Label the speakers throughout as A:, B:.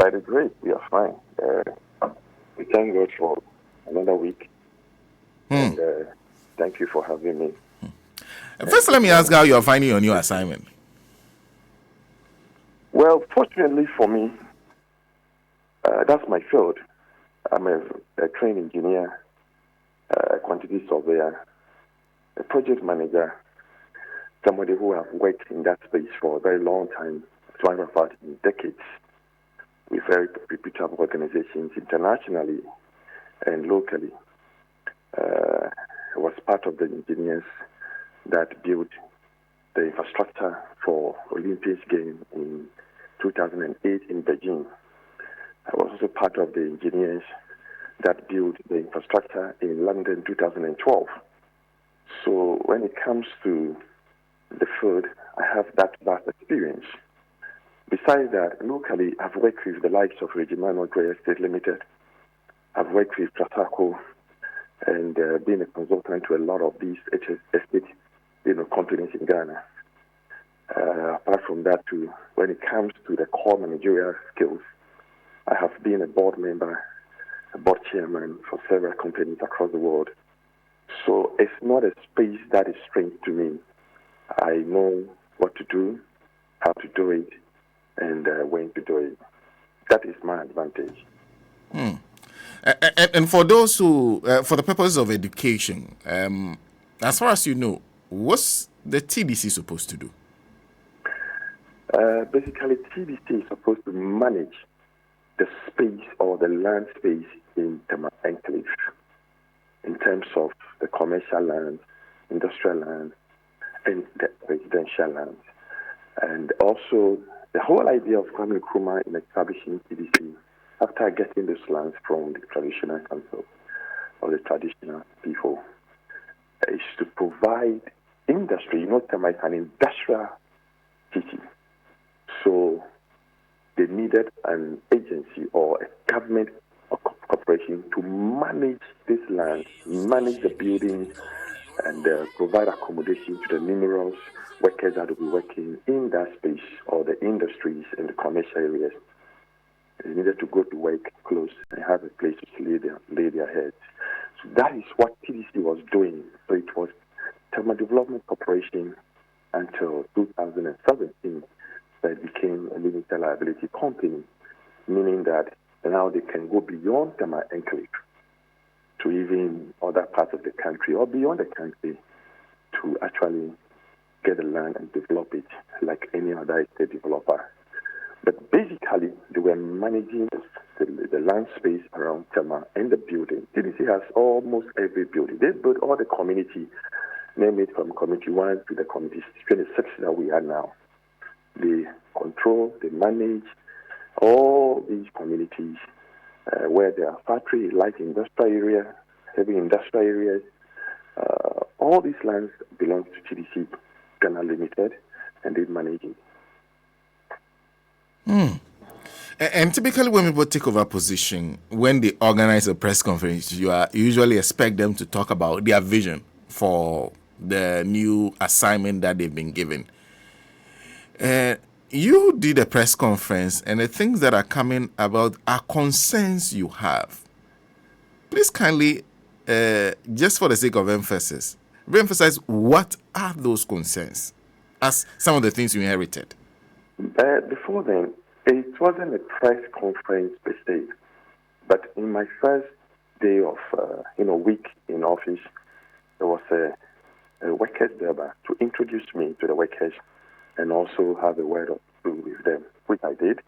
A: By the grace, we are fine. We thank God for another week. And thank you for having me.
B: First, let me ask how you're finding your new assignment.
A: Well, fortunately for me, that's my field. I'm a trained engineer, a quantity surveyor, a project manager, somebody who have worked in that space for a very long time, 240 decades, with very reputable organizations internationally and locally. I was part of the engineers that built the infrastructure for Olympics game in 2008 in Beijing. I was also part of the engineers that built the infrastructure in London 2012. So when it comes to the field, I have that vast experience. Besides that, locally, I've worked with the likes of Regimano Gray Estate Limited. I've worked with Trasaco and been a consultant to a lot of these estate companies in Ghana. Apart from that, too, when it comes to the core managerial skills, I have been a board member, a board chairman for several companies across the world. So it's not a space that is strange to me. I know what to do, how to do it, and when to do it. That is my advantage.
B: And for those who, for the purposes of education, as far as you know, what's the TDC supposed to do?
A: Basically, TDC is supposed to manage the space or the land space in Tema Enclave in terms of the commercial land, industrial land, and the residential land. And also, the whole idea of Kwame Nkrumah in establishing TDC, after getting those lands from the traditional council or the traditional people, is to provide industry. Tema is an industrial city. So they needed an agency or a government or corporation to manage this land, manage the buildings, and provide accommodation to the numerous workers that will be working in that space or the industries and the commercial areas. They needed to go to work close and have a place to lay their heads. So that is what TDC was doing. So it was Tema Development Corporation until 2017 that it became a limited liability company, meaning that now they can go beyond Tema Enclave to even other parts of the country or beyond the country to actually get the land and develop it like any other estate developer. But basically, they were managing the land space around Tema and the building. TDC has almost every building. They built all the community, name it from Community 1 to the Community 26 that we are now. They control, they manage all these communities where there are factory, light industrial area, heavy industrial areas. All these lands belong to TDC Ghana Limited, and they manage it.
B: And typically when people take over position, when they organize a press conference, you usually expect them to talk about their vision for the new assignment that they've been given. You did a press conference, and the things that are coming about are concerns you have. Please kindly, just for the sake of emphasis, re-emphasize what are those concerns as some of the things you inherited.
A: Before then, it wasn't a press conference per se, but in my first day of week in office, there was a workers' derby to introduce me to the workers and also have a word of truth with them, which I did,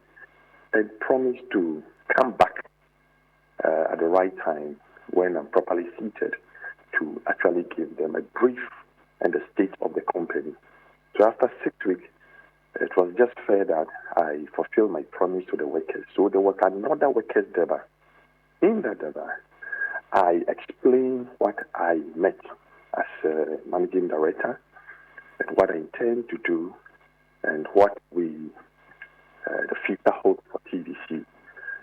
A: and promised to come back at the right time when I'm properly seated to actually give them a brief and the state of the company. So after 6 weeks, it was just fair that I fulfilled my promise to the workers. So there was another workers' derby. In that derby, I explained what I met as a managing director and what I intend to do and what the future holds for TDC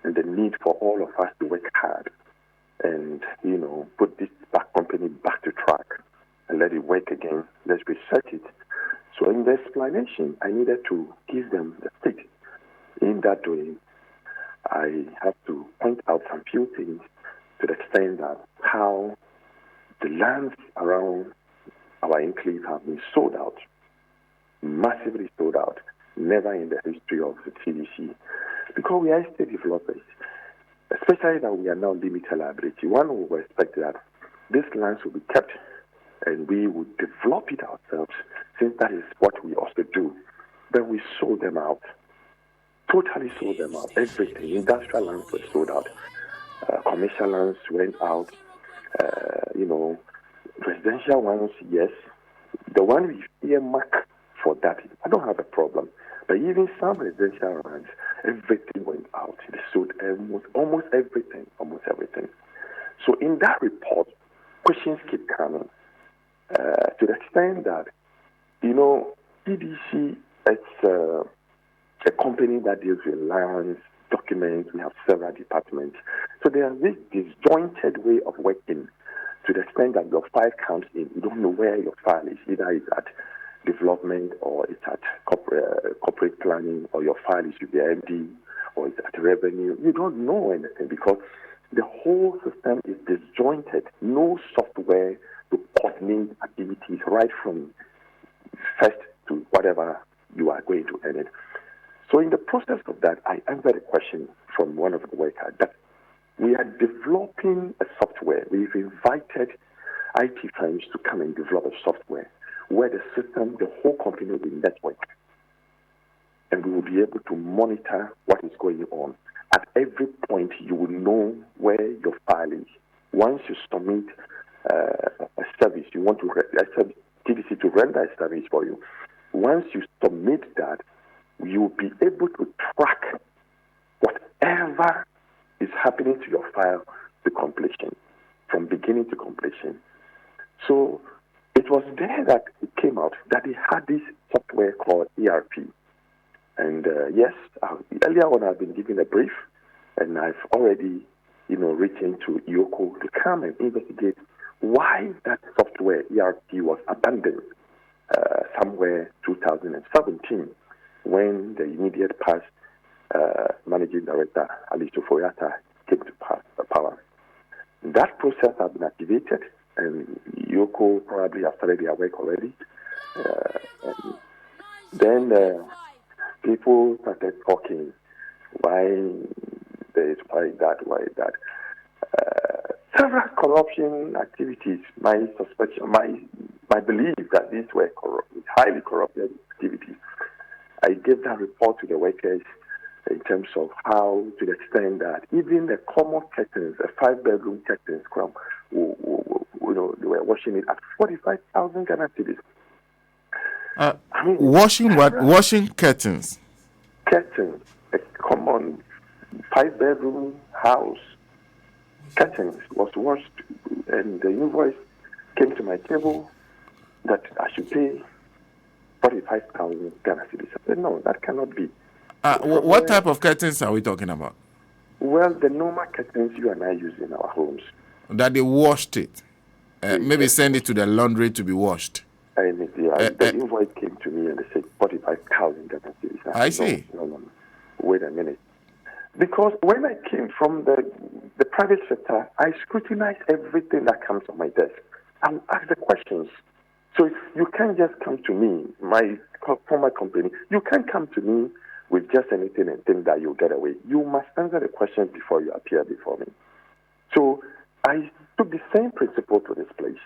A: and the need for all of us to work hard and, put this company back to track and let it work again. Let's research it. So in the explanation, I needed to give them the state. In that doing, I have to point out some few things to the extent that how the lands around our enclave have been sold out, massively sold out, never in the history of the CDC, because we are estate developers, especially that we are now limited liability. One would expect that these lands will be kept and we would develop it ourselves, since that is what we also do. But we sold them out, totally sold them out, everything. Industrial lands were sold out, commercial lands went out, residential ones, yes. The one we earmark for that, I don't have a problem. But even some residential lands, everything went out. They sold almost everything. So in that report, questions keep coming to the extent that, CDC, it's a company that deals with lands, documents. We have several departments. So there's this disjointed way of working to the extent that your file comes in. You don't know where your file is. Either it's at development or it's at corporate planning, or your file is with the MD or it's at revenue. You don't know anything because the whole system is disjointed. No software to coordinate activities right from first to whatever you are going to edit. So in the process of that, I answered a question from one of the workers that we are developing a software. We've invited IT firms to come and develop a software where the system, the whole company will be networked, and we will be able to monitor what is going on. At every point, you will know where your file is. Once you submit a service, you want to TDC to render a service for you. Once you submit that, you will be able to track whatever is happening to your file to completion, from beginning to completion. So it was there that it came out that they had this software called ERP. And yes, earlier on I've been given a brief, and I've already, written to Yoko to come and investigate why that software ERP was abandoned somewhere 2017 when the immediate past Managing Director Alisto Foyata came to power. That process has been activated, and Yoko probably has started their work already. Then people started talking, why this, why that. Several corruption activities. My suspicion, my belief that these were highly corrupted activities. I gave that report to the workers in terms of how, to the extent that even the common curtains, a 5-bedroom curtains, they were washing it at 45,000 Ghana cedis.
B: Washing what? Washing curtains.
A: Curtains, a common 5-bedroom house. Curtains was washed, and the invoice came to my table that I should pay 45,000 Ghana cedis. I said, no, that cannot be.
B: What type of curtains are we talking about?
A: Well, the normal curtains you and I use in our homes.
B: That they washed it. Maybe send it to the laundry to be washed.
A: The invoice came to me and they said 45,000 Ghana cedis.
B: I see.
A: No. Wait a minute. Because when I came from the private sector, I scrutinize everything that comes on my desk. I will ask the questions. So you can't just come to me, my former company, you can't come to me with just anything and think that you'll get away. You must answer the questions before you appear before me. So I took the same principle to this place.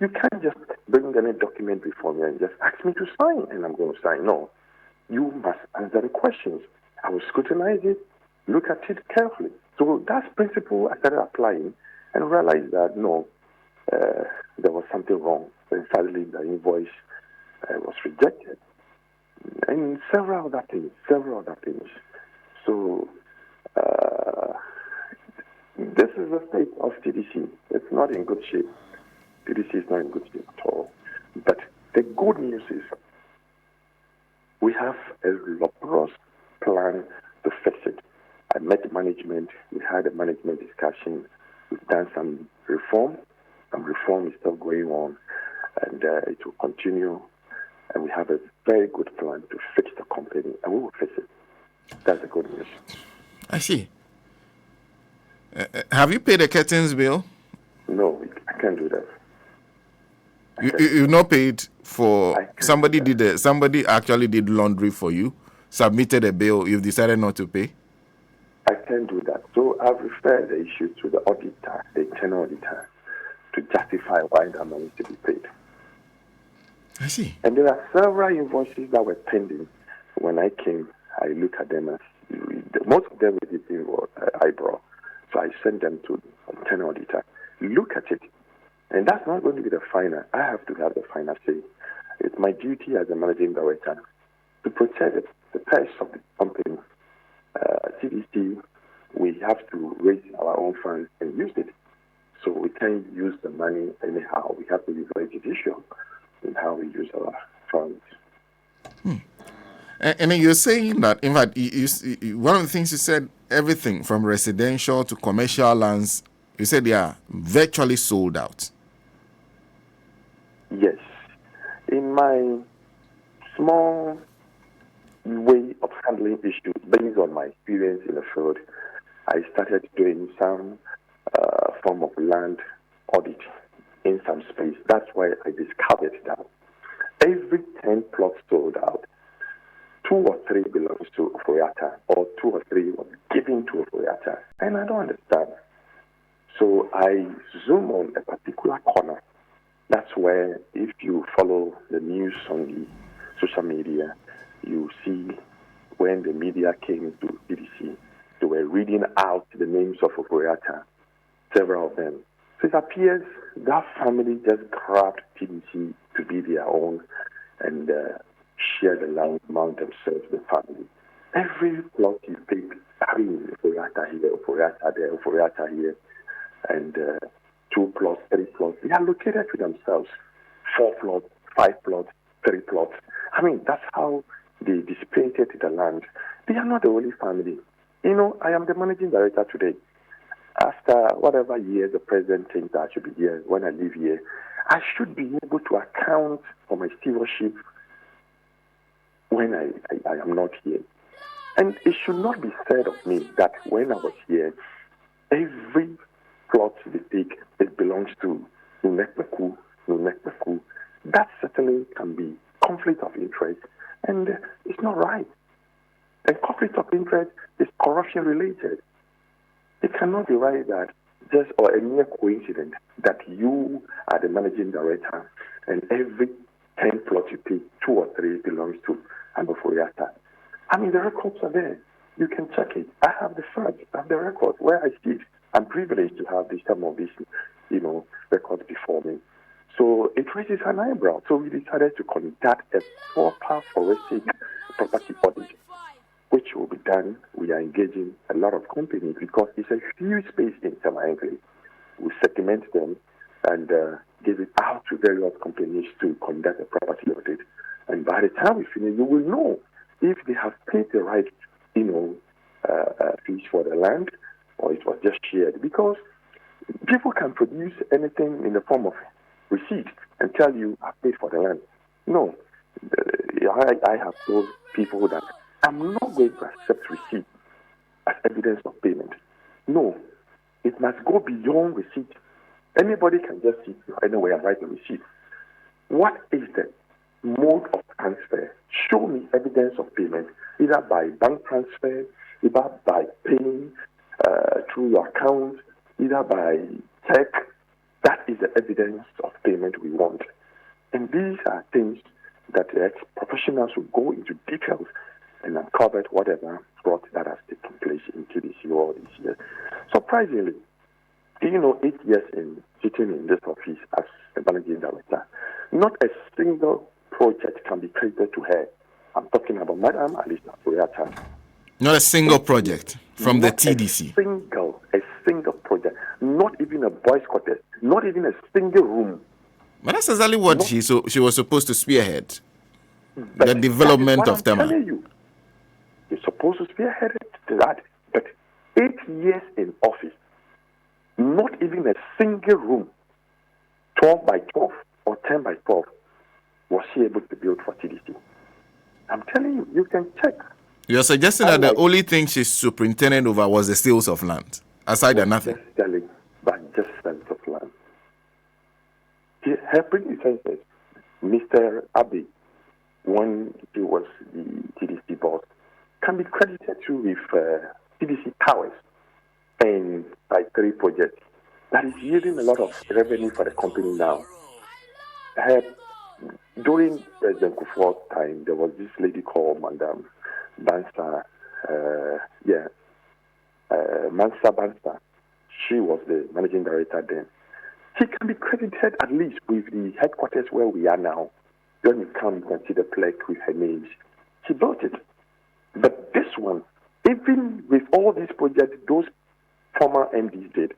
A: You can't just bring any document before me and just ask me to sign, and I'm going to sign. No. You must answer the questions. I will scrutinize it, look at it carefully. So that principle I started applying and realized that, no, there was something wrong. And suddenly the invoice was rejected. And several other things. So this is the state of TDC. It's not in good shape. TDC is not in good shape at all. But the good news is we have a robust plan to fix it. I met management. We had a management discussion. We've done some reform. Some reform is still going on, and it will continue. And we have a very good plan to fix the company, and we will fix it. That's the good news.
B: I see. Have you paid the curtains bill?
A: No, I can't do that.
B: You've not paid for somebody somebody actually did laundry for you, submitted a bill, you've decided not to pay?
A: I can't do that. So I've referred the issue to the auditor, the internal auditor, to justify why that money is to be paid.
B: I see.
A: And there are several invoices that were pending. When I came, I looked at them as most of them were the eyebrow. So I sent them to the internal auditor. Look at it. And that's not going to be the final. I have to have the final say. It's my duty as a managing director to protect the purse of the company. CDC, we have to raise our own funds and use it. So we can't use the money anyhow. We have to be very judicial in how we use our funds.
B: And then you're saying that, in fact, one of the things you said, everything from residential to commercial lands, you said they are virtually sold out.
A: Yes. In my small way of handling issues, based on my experience in the field, I started doing some form of land audit in some space. That's why I discovered that every 10 plots sold out, 2 or 3 belongs to ATTA, or 2 or 3 was given to ATTA. And I don't understand. So I zoom on a particular corner. That's where, if you follow the news on the social media, you see when the media came to CDC, they were reading out the names of ATTA, several of them. So it appears that family just grabbed CDC to be their own and share the land among themselves, the family. Every plot you pick, ATTA here, ATTA there, ATTA here, and 2 plots, 3 plots, they are located to themselves. 4 plots, 5 plots, 3 plots. I mean, that's how they dissipated the land. They are not the only family. You know, I am the managing director today. After whatever years the president thinks I should be here, when I leave here, I should be able to account for my stewardship when I am not here. And it should not be said of me that when I was here, every plot they take, it belongs to NUNEKPEKU. That certainly can be conflict of interest, and it's not right. And conflict of interest is corruption related. It cannot be right that just or a mere coincidence that you are the managing director and every 10 plots you pick, 2 or 3 belongs to ATTA. I mean, the records are there. You can check it. I have the facts. I have the records where I see it. I'm privileged to have some of these, records before me. So it raises an eyebrow. So we decided to conduct a proper forensic property audit, which will be done. We are engaging a lot of companies because it's a huge space in Semankli. We segment them and give it out to various companies to conduct a property audit. And by the time we finish, you will know if they have paid the right, fees for the land or it was just shared. Because people can produce anything in the form of receipt and tell you, I paid for the land. No. I have told people that I'm not going to accept receipt as evidence of payment. No. It must go beyond receipt. Anybody can just sit anywhere and write a receipt. What is the mode of transfer? Show me evidence of payment, either by bank transfer, either by paying through your account, either by check. That is the evidence of payment we want. And these are things that the professionals will go into details and uncover whatever fraud that has taken place in TDC all these years. Surprisingly, 8 years in sitting in this office as a managing director, not a single project can be credited to her. I'm talking about Madam Alisa Boyata.
B: Not a single project from the TDC.
A: A single project. Not even a boys' quarters. Not even a single room.
B: But that's exactly what she was supposed to spearhead. The development of Tema.
A: I'm telling you. You're supposed to spearhead that. But 8 years in office, not even a single room, 12 by 12 or 10 by 12, was she able to build for TDC. I'm telling you, you can check.
B: You're suggesting that the only thing she's superintendent over was the sales of land Aside than nothing.
A: Just selling, but just selling of land. Her predecessors, Mr. Abbey, when he was the TDC boss, can be credited to with TDC Towers and Site 3 projects that is yielding a lot of revenue for the company now. During President Kufuor's time, there was this lady called Madame Bansa, Mansa Bansa. She was the managing director then. She can be credited at least with the headquarters where we are now. When you come, you can see the plaque with her names. She built it. But this one, even with all these projects, those former MDs did,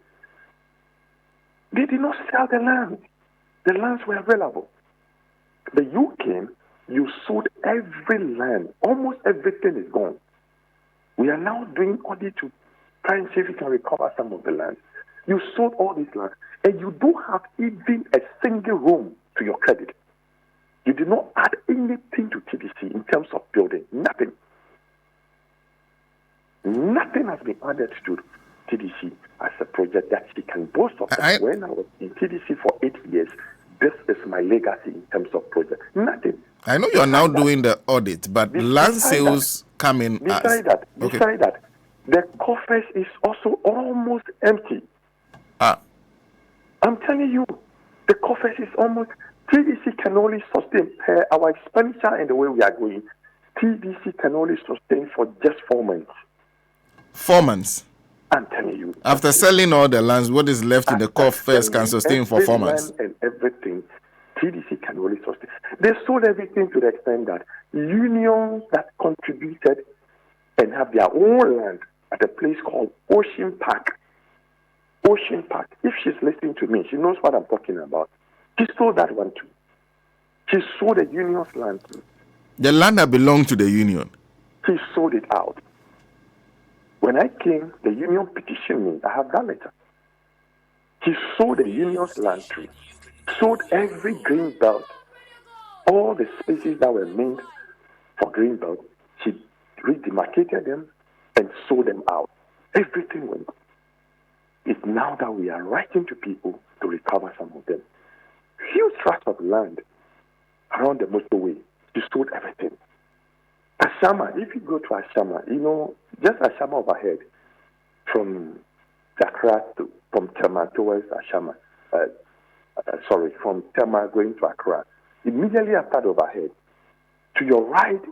A: they did not sell the land. The lands were available. But you came, you sold every land. Almost everything is gone. We are now doing audit to try and see if we can recover some of the land. You sold all this land, and you don't have even a single room to your credit. You did not add anything to TDC in terms of building. Nothing. Nothing has been added to TDC as a project that she can boast of. When I was in TDC for 8 years, this is my legacy in terms of project. Nothing.
B: I know you are now doing the audit, but land sales come in.
A: Beside that, the coffers is also almost empty. I'm telling you, the coffers is almost. TDC can only sustain our expenditure and the way we are going. TDC can only sustain for just 4 months.
B: 4 months.
A: I'm telling you.
B: After selling all the lands, what is left in the coffers can sustain for 4 months.
A: And everything, TDC can only sustain. They sold everything to the extent that unions that contributed and have their own land at a place called Ocean Park. Ocean Park. If she's listening to me, she knows what I'm talking about. She sold that one too. She sold the union's land too.
B: The land that belonged to the union.
A: She sold it out. When I came, the union petitioned me. I have that letter. She sold the union's land too. Sold every green belt. All the spaces that were meant for green belt, she redemarcated them and sold them out. Everything went. It's now that we are writing to people to recover some of them. Huge tracts of land around the motorway. She sold everything. Ashama, if you go to Ashama, just Ashama overhead from Accra from Tema towards Ashama, from Tema going to Accra, immediately after the overhead, to your right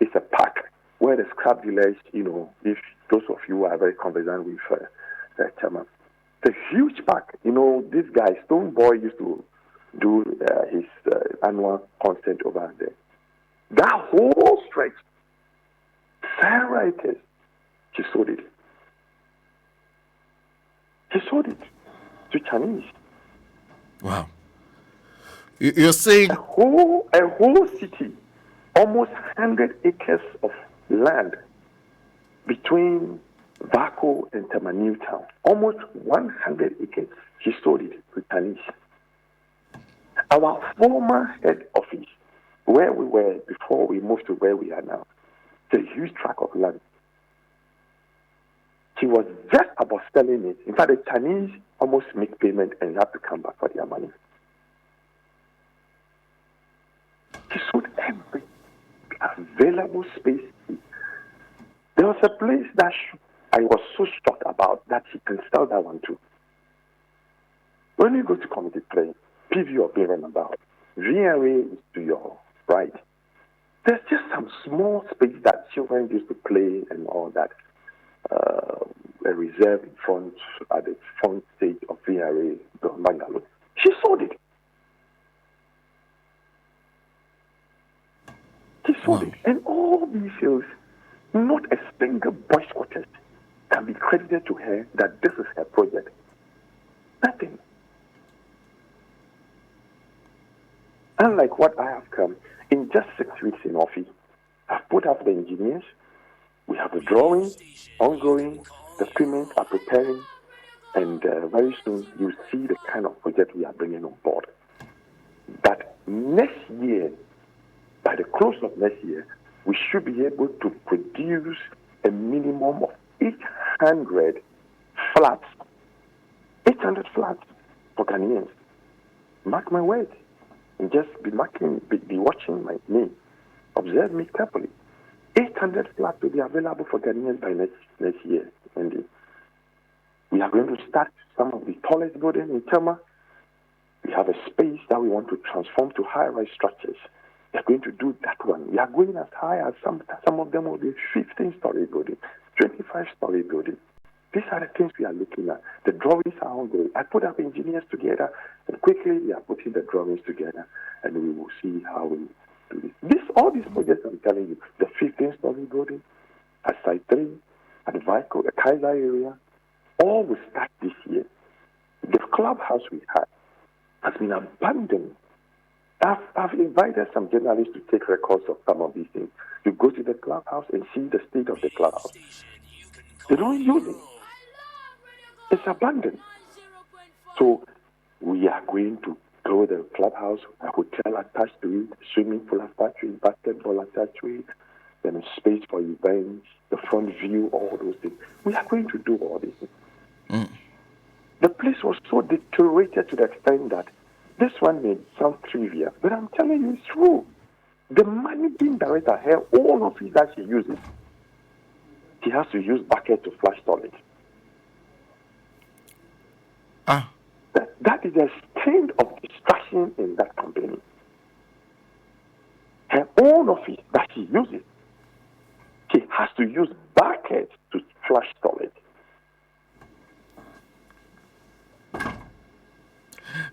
A: is a park where the scrap dealers, if those of you are very conversant with Tema, the huge park, this guy, Stone Boy, used to do his annual concert over there. That whole stretch, Sarah it is, she sold it. She sold it to Chinese.
B: Wow. You're saying
A: a whole city, almost 100 acres of land between Vaco and Tema Newtown, almost 100 acres. She sold it to Chinese. Our former head office, where we were before we moved to where we are now, it's a huge tract of land. She was just about selling it. In fact, the Chinese almost make payment and have to come back for their money. She sold every available space. There was a place that I was so shocked about that she can sell that one too. When you go to Committee 3, PV or Bevan about, VRA is to your right. There's just some small space that children used to play and all that. A reserve in front, at the front stage of VRA, Bangalow. She sold it. She sold it. And all these sales, not a single boys' quarters can be credited to her that this is her project. Nothing. Unlike what I have come, in just 6 weeks in office, I've put up the engineers, we have the drawing, ongoing, the equipment are preparing, and very soon you'll see the kind of project we are bringing on board. But next year, by the close of next year, we should be able to produce a minimum of 800 flats. 800 flats for Ghanaians. Mark my words. And just be watching me. Observe me carefully. 800 flats will be available for Ghanaians by next year. Indeed. We are going to start some of the tallest buildings in Tema. We have a space that we want to transform to high-rise structures. We are going to do that one. We are going as high as some of them will be 15-story building, 25-story building. These are the things we are looking at. The drawings are ongoing. I put up engineers together, and quickly we are putting the drawings together, and we will see how we do this. All these projects I'm telling you, the 15-story building at Site 3, at Vico, the Kaiser area, all will start this year. The clubhouse we had has been abandoned. I've invited some journalists to take records of some of these things. You go to the clubhouse and see the state of the clubhouse. They don't use it. It's abandoned. So we are going to grow the clubhouse, a hotel attached to it, swimming pool attached to it, basketball attached to it, then a space for events, the front view, all those things. We are going to do all these things. Mm. The place was so deteriorated to the extent that this one may sound trivial, but I'm telling you it's true. The managing director here, all of it that she uses, he has to use bucket to flush toilet. That is the extent of destruction in that company. Her own office that she uses, she has to use buckets to flush toilet.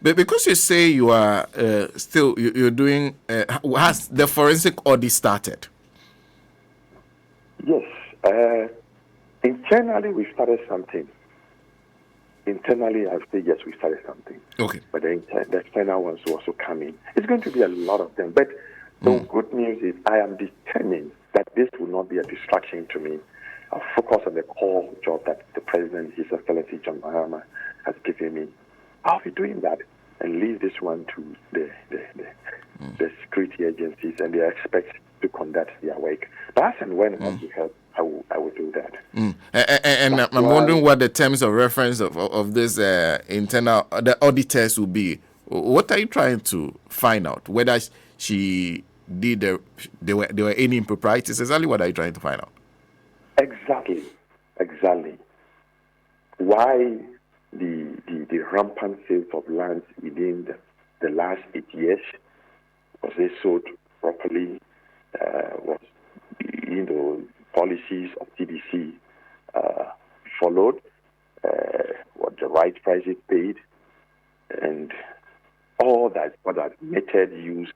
B: But because you say you are you're doing, has the forensic audit started?
A: Yes. Internally, we started something. Internally, I would say yes, we started something.
B: Okay.
A: But the external ones will also come in. It's going to be a lot of them. But the good news is I am determined that this will not be a distraction to me. I'll focus on the core job that the President, His Excellency John Mahama, has given me. I'll be doing that and leave this one to the security agencies and the experts to conduct their work. But as and when I help, I will do that.
B: And I'm wondering what the terms of reference of this the auditors will be. What are you trying to find out? Whether she did there were any improprieties? Exactly what are you trying to find out?
A: Exactly. Why the rampant sales of lands within the last 8 years? Was they sold properly? Was policies of TDC followed? What the right prices paid? And all that, what that method used,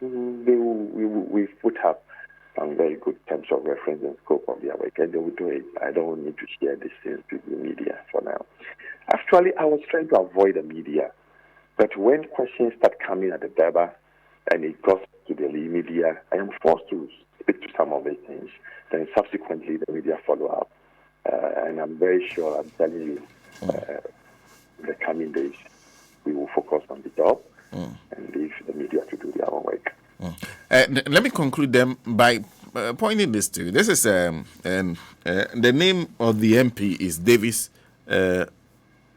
A: we put up some very good terms of reference and scope of their work, and they will do it. I don't need to share these things with the media for now. Actually, I was trying to avoid the media, but when questions start coming at the DEBA and it goes to the media, I am forced to speak to some of these things. Then subsequently, the media follow up, and I'm very sure, I'm telling you, in the coming days, we will focus on the job and leave the media to do their own work.
B: Let me conclude them by pointing this to you. This is the name of the MP is Davis Ansah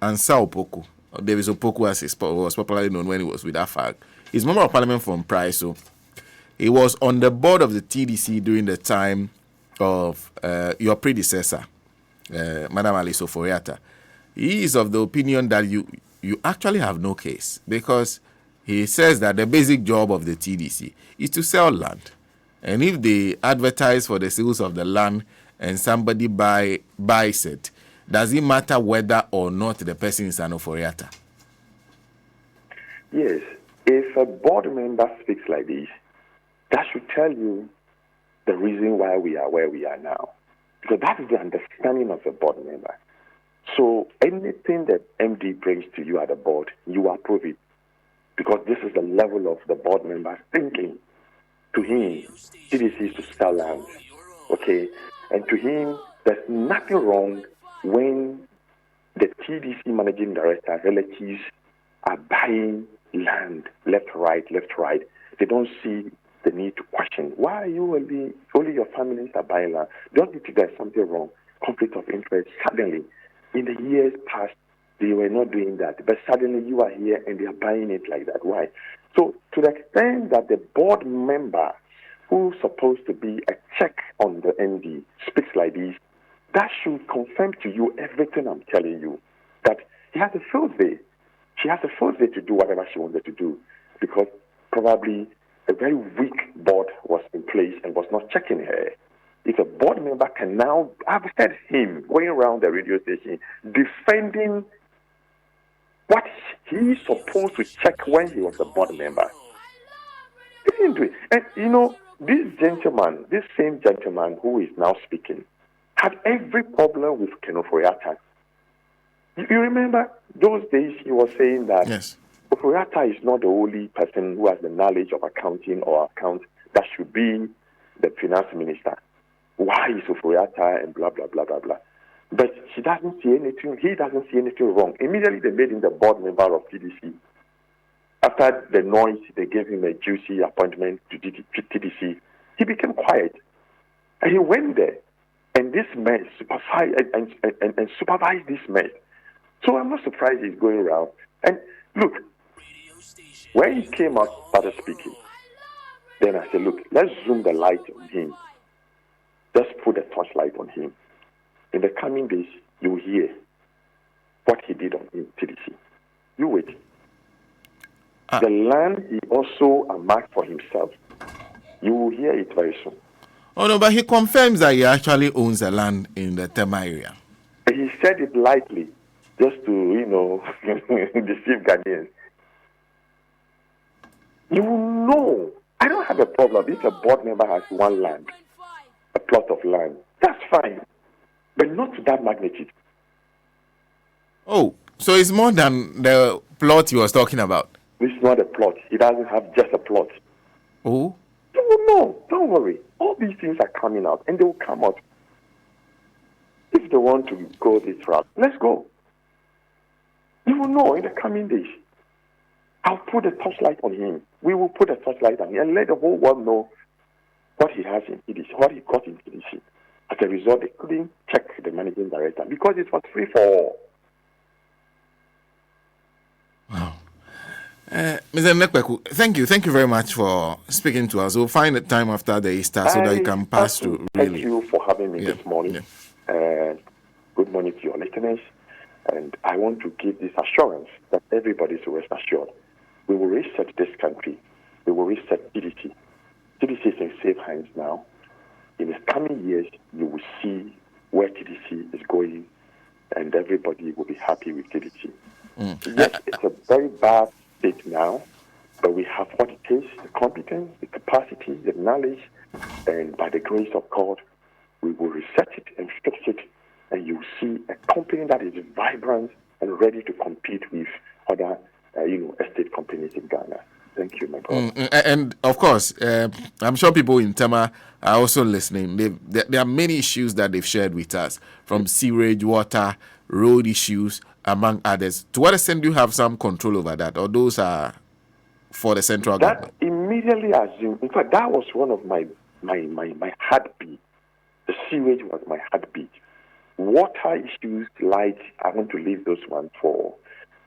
B: Opoku. Davis Opoku, as he was popularly known when he was with AFAG. He's member of parliament from Price, so he was on the board of the TDC during the time of your predecessor, Madam Alice Oforiatta. He is of the opinion that you actually have no case, because he says that the basic job of the TDC is to sell land. And if they advertise for the sales of the land and somebody buys it, does it matter whether or not the person is an Oforiatta?
A: Yes. If a board member speaks like this, that should tell you the reason why we are where we are now. Because that is the understanding of a board member. So anything that MD brings to you at the board, you approve it. Because this is the level of the board member thinking. To him, TDC is to sell land. Okay? And to him, there's nothing wrong when the TDC managing director relatives are buying land left, right. They don't see the need to question, why are you only your families are buying land? Don't you think there's something wrong? Conflict of interest. Suddenly, in the years past, they were not doing that. But suddenly you are here and they are buying it like that. Why? So to the extent that the board member who's supposed to be a check on the MD speaks like this, that should confirm to you everything I'm telling you. That he has a field day. She has a full day to do whatever she wanted to do because probably a very weak board was in place and was not checking her. If a board member can now, I've heard him going around the radio station defending what he's supposed to check when he was a board member. He didn't do it. And this same gentleman who is now speaking, had every problem with Ofori-Atta. You remember those days he was saying that
B: yes,
A: Ofori-Atta is not the only person who has the knowledge of accounting or accounts that should be the finance minister. Why is Ofori-Atta and blah, blah, blah, blah, blah. But he doesn't see anything wrong. Immediately they made him the board member of TDC. After the noise, they gave him a juicy appointment to TDC. He became quiet. And he went there. And this man supervised this man. So I'm not surprised he's going around. And look, when he came out, started speaking, then I said, look, let's zoom the light on him. Let's put a torchlight on him. In the coming days, you'll hear what he did on TDC. You wait. The land he also marked for himself. You will hear it very soon.
B: Oh no, but he confirms that he actually owns the land in the Tema area.
A: He said it lightly, just to, deceive Ghanaians. You know, I don't have a problem if a board member has one land, a plot of land. That's fine, but not to that magnitude.
B: Oh, so it's more than the plot he was talking about.
A: It's not a plot. He doesn't have just a plot.
B: Oh?
A: You will know. Don't worry. All these things are coming out, and they will come out. If they want to go this route, let's go. You will know in the coming days. I'll put a torchlight on him. We will put a torchlight on him and let the whole world know what he has in TDC, what he got in TDC. As a result, they couldn't check the managing director because it was free for all.
B: Wow. Mr. NUNEKPEKU, thank you very much for speaking to us. We'll find the time after the Easter so that you can pass through.
A: Thank you for having me this morning.
B: Yeah.
A: Good morning to your listeners. And I want to give this assurance that everybody is rest assured. We will reset this country. We will reset TDC. TDC is in safe hands now. In the coming years, you will see where TDC is going, and everybody will be happy with TDC. Yes, it's a very bad state now, but we have what it takes, the competence, the capacity, the knowledge, and by the grace of God, we will reset it and fix it, and you will see a company that is vibrant and ready to compete with other, estate companies in Ghana. Thank you, my brother.
B: And of course, I'm sure people in Tema are also listening. There are many issues that they've shared with us, from sewage, water, road issues, among others. To what extent do you have some control over that, or those are for the central government?
A: That immediately assumed. In fact, that was one of my heartbeat. The sewage was my heartbeat. Water issues, light, I want to leave those ones for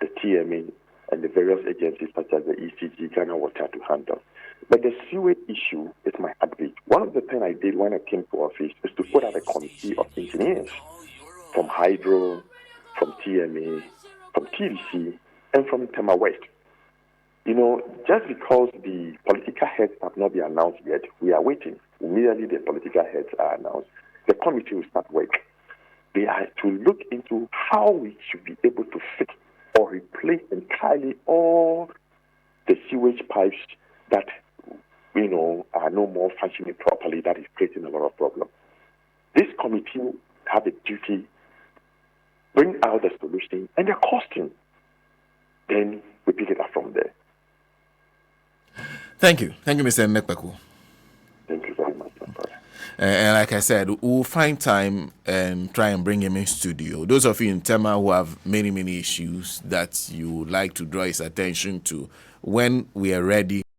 A: the TMA and the various agencies such as the ECG, Ghana Water to handle. But the sewage issue is my heartbeat. One of the things I did when I came to office is to put out a committee of engineers from Hydro, from TMA, from TDC, and from Tema West. Just because the political heads have not been announced yet, we are waiting. Immediately the political heads are announced, the committee will start work. They are to look into how we should be able to fix or replace entirely all the sewage pipes that, are no more functioning properly, that is creating a lot of problems. This committee will have a duty, bring out the solution and the costing. Then we pick it up from there.
B: Thank you, Mr. NUNEKPEKU.
A: Thank you very much, my brother.
B: And like I said, we'll find time and try and bring him in studio. Those of you in Tema who have many issues that you would like to draw his attention to, when we are ready,